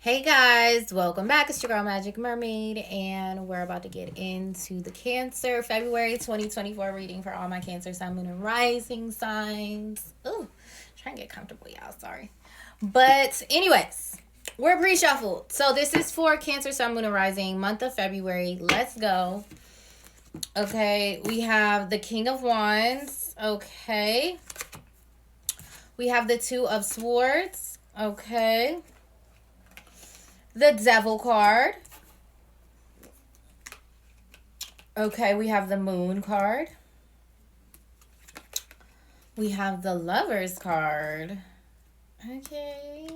Hey guys, welcome back. It's your girl Magic Mermaid, and we're about to get into the Cancer February 2024 reading for all my Cancer, Sun, Moon, and Rising signs. Ooh, trying to get comfortable, y'all. Sorry. But, anyways, we're pre shuffled. So, this is for Cancer, Sun, Moon, and Rising, month of February. Let's go. Okay, we have the King of Wands. Okay. We have the Two of Swords. Okay. The Devil card. Okay, we have the Moon card. We have the Lovers card. Okay.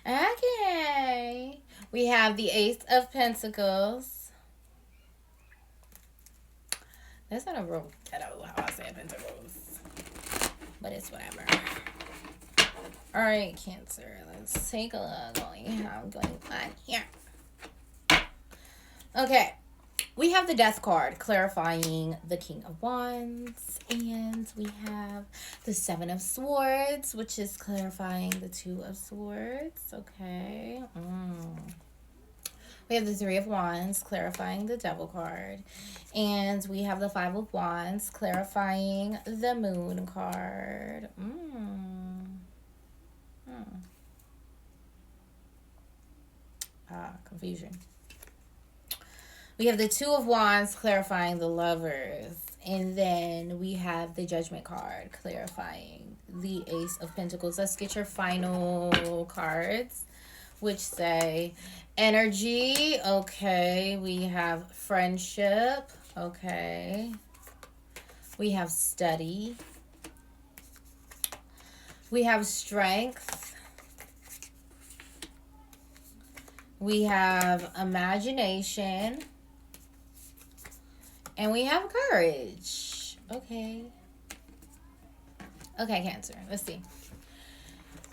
Okay. We have the Ace of Pentacles. That's not a real ghetto how I say Pentacles. But it's whatever. Alright, Cancer. Let's take a look what we have going on here. Okay. We have the Death card clarifying the King of Wands. And we have the Seven of Swords, which is clarifying the Two of Swords. Okay. We have the Three of Wands clarifying the Devil card. And we have the Five of Wands clarifying the Moon card. Confusion. We have the Two of Wands clarifying the Lovers. And then we have the Judgment card clarifying the Ace of Pentacles. Let's get your final cards, which say energy. Okay. We have friendship. Okay. We have study. We have strength. We have imagination. And we have courage. Okay. Okay, Cancer. Let's see.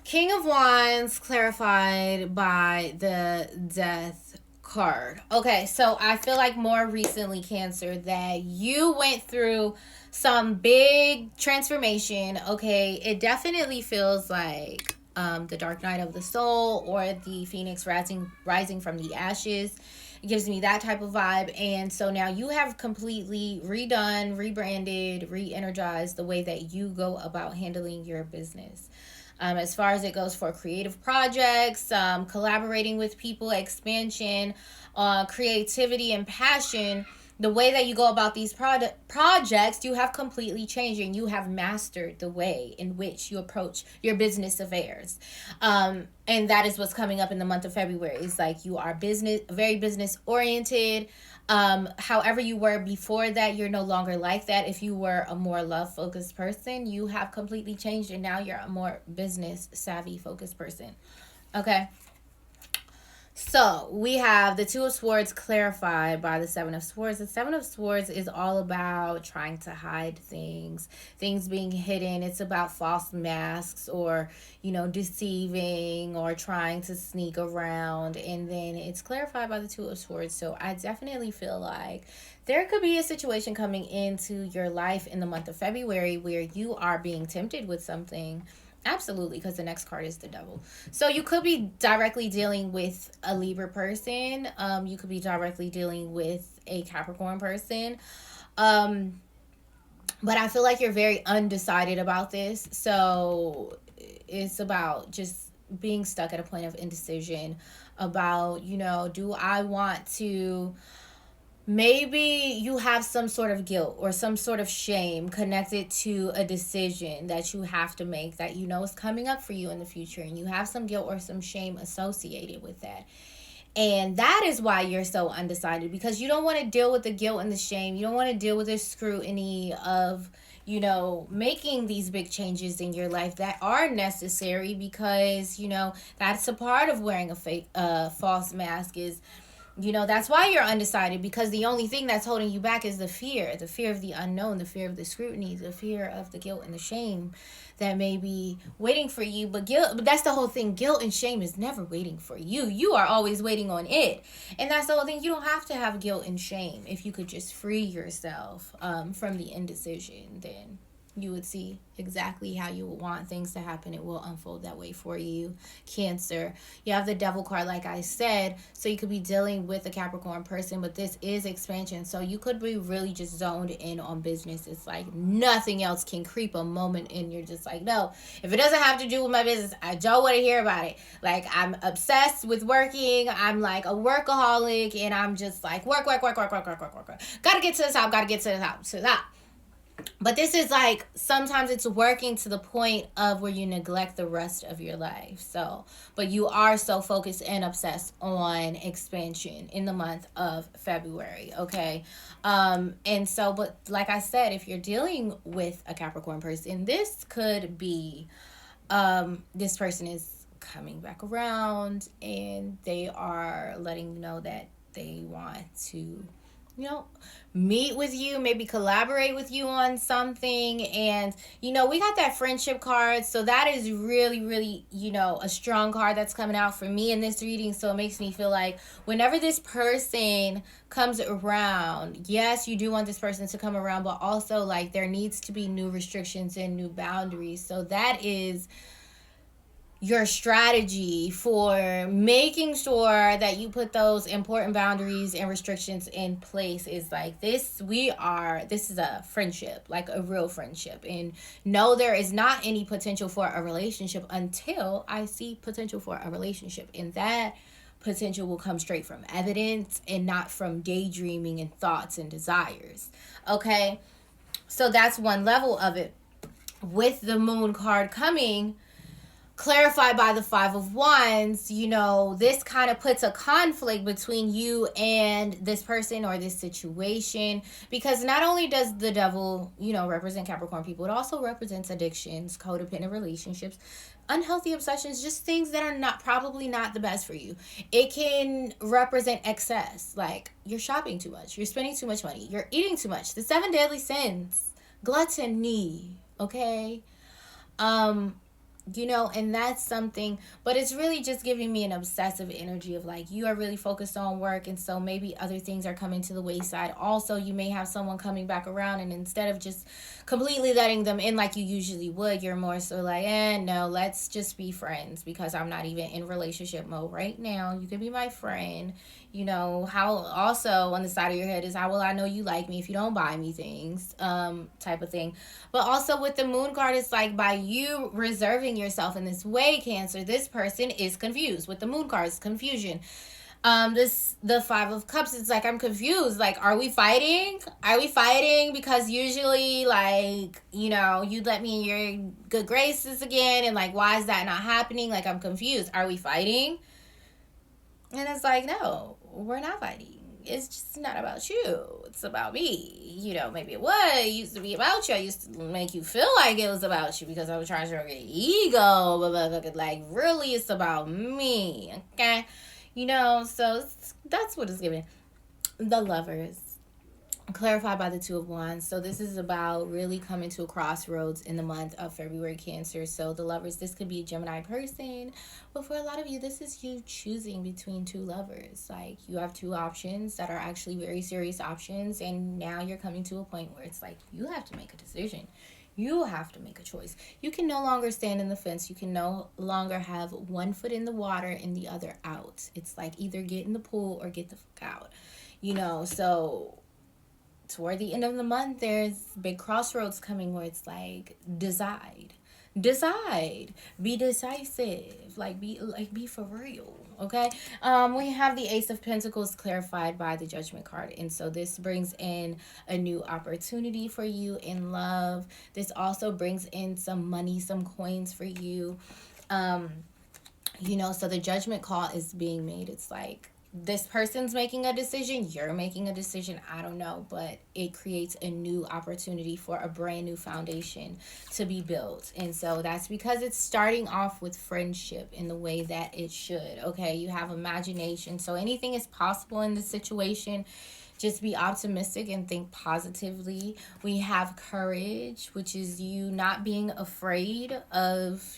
King of Wands clarified by the Death card. Okay, so I feel like more recently, Cancer, that you went through some big transformation. Okay, it definitely feels like the Dark Night of the Soul or the Phoenix rising from the ashes. It gives me that type of vibe. And so now you have completely redone, rebranded, re-energized the way that you go about handling your business. As far as it goes for creative projects, collaborating with people, expansion, creativity, and passion, the way that you go about these projects, you have completely changed and you have mastered the way in which you approach your business affairs. And that is what's coming up in the month of February. It's like you are very business oriented. However you were before that, you're no longer like that. If you were a more love focused person, you have completely changed and now you're a more business savvy focused person. Okay. So we have the Two of Swords clarified by the Seven of Swords. The Seven of Swords is all about trying to hide things being hidden. It's about false masks or, deceiving or trying to sneak around. And then it's clarified by the Two of Swords. So I definitely feel like there could be a situation coming into your life in the month of February where you are being tempted with something. Absolutely, because the next card is the Devil. So you could be directly dealing with a Libra person. You could be directly dealing with a Capricorn person. But I feel like you're very undecided about this. So it's about just being stuck at a point of indecision about, do I want to... Maybe you have some sort of guilt or some sort of shame connected to a decision that you have to make that is coming up for you in the future, and you have some guilt or some shame associated with that. And that is why you're so undecided, because you don't want to deal with the guilt and the shame. You don't want to deal with the scrutiny of, making these big changes in your life that are necessary, because, that's a part of wearing a fake false mask is... that's why you're undecided, because the only thing that's holding you back is the fear of the unknown, the fear of the scrutiny, the fear of the guilt and the shame that may be waiting for you. But that's the whole thing. Guilt and shame is never waiting for you. You are always waiting on it. And that's the whole thing. You don't have to have guilt and shame. If you could just free yourself from the indecision, then You would see exactly how you would want things to happen. It will unfold that way for you, Cancer. You have the Devil card, like I said, so you could be dealing with a Capricorn person, but this is expansion. So you could be really just zoned in on business. It's like nothing else can creep a moment in. You're just like, no, if it doesn't have to do with my business, I don't want to hear about it. Like, I'm obsessed with working. I'm like a workaholic, and I'm just like, work. Gotta get to the top, to the top. But this is like, sometimes it's working to the point of where you neglect the rest of your life. So, but you are so focused and obsessed on expansion in the month of February, okay? And so, but like I said, if you're dealing with a Capricorn person, this could be, this person is coming back around and they are letting you know that they want to, you know, meet with you, maybe collaborate with you on something. And, you know, we got that friendship card. So that is really, really, you know, a strong card that's coming out for me in this reading. So it makes me feel like whenever this person comes around, yes, you do want this person to come around, but also like there needs to be new restrictions and new boundaries. So that is your strategy for making sure that you put those important boundaries and restrictions in place. Is like, this is a friendship, like a real friendship, and no, there is not any potential for a relationship until I see potential for a relationship, and that potential will come straight from evidence and not from daydreaming and thoughts and desires. Okay, so that's one level of it. With the Moon card coming, clarified by the Five of Wands, you know, this kind of puts a conflict between you and this person or this situation, because not only does the Devil, you know, represent Capricorn people, it also represents addictions, codependent relationships, unhealthy obsessions, just things that are probably not the best for you. It can represent excess, like you're shopping too much, you're spending too much money, you're eating too much, the 7 deadly sins, gluttony, okay? You know, and that's something, but it's really just giving me an obsessive energy of like, you are really focused on work, and so maybe other things are coming to the wayside. Also, you may have someone coming back around, and instead of just completely letting them in like you usually would, you're more so like, no, let's just be friends, because I'm not even in relationship mode right now. You can be my friend. You know, how also on the side of your head is, how will I know you like me if you don't buy me things, type of thing. But also with the Moon card, it's like, by you reserving yourself in this way, Cancer, this person is confused. With the Moon card, it's confusion. The Five of Cups, it's like, I'm confused. Like, are we fighting? Because usually, like, you know, you let me in your good graces again, and like, why is that not happening? Like, I'm confused. Are we fighting? And it's like, no, we're not fighting. It's just not about you. It's about me. You know, maybe it used to be about you. I used to make you feel like it was about you because I was trying to show your ego. But like, really, it's about me. Okay? You know, so that's what it's giving. The Lovers, clarified by the Two of Wands. So this is about really coming to a crossroads in the month of February, Cancer. So the Lovers, this could be a Gemini person, but for a lot of you, this is you choosing between two lovers. Like, you have two options that are actually very serious options, and now you're coming to a point where it's like, you have to make a decision. You have to make a choice. You can no longer stand in the fence. You can no longer have one foot in the water and the other out. It's like, either get in the pool or get the fuck out. You know, so toward the end of the month, there's big crossroads coming where it's like, decide, be decisive, be for real. Okay. We have the Ace of Pentacles clarified by the Judgment card, and so this brings in a new opportunity for you in love. This also brings in some money, some coins for you. You know, so the judgment call is being made. It's like, this person's making a decision, you're making a decision, I don't know, but it creates a new opportunity for a brand new foundation to be built. And so that's because it's starting off with friendship in the way that it should. Okay, you have imagination, so anything is possible in this situation. just be optimistic and think positively. We have courage, which is you not being afraid of,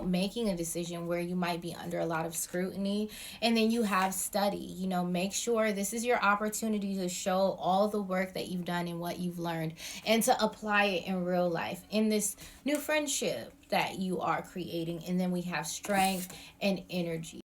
making a decision where you might be under a lot of scrutiny. And then you have study. Make sure this is your opportunity to show all the work that you've done and what you've learned, and to apply it in real life in this new friendship that you are creating. And then we have strength and energy.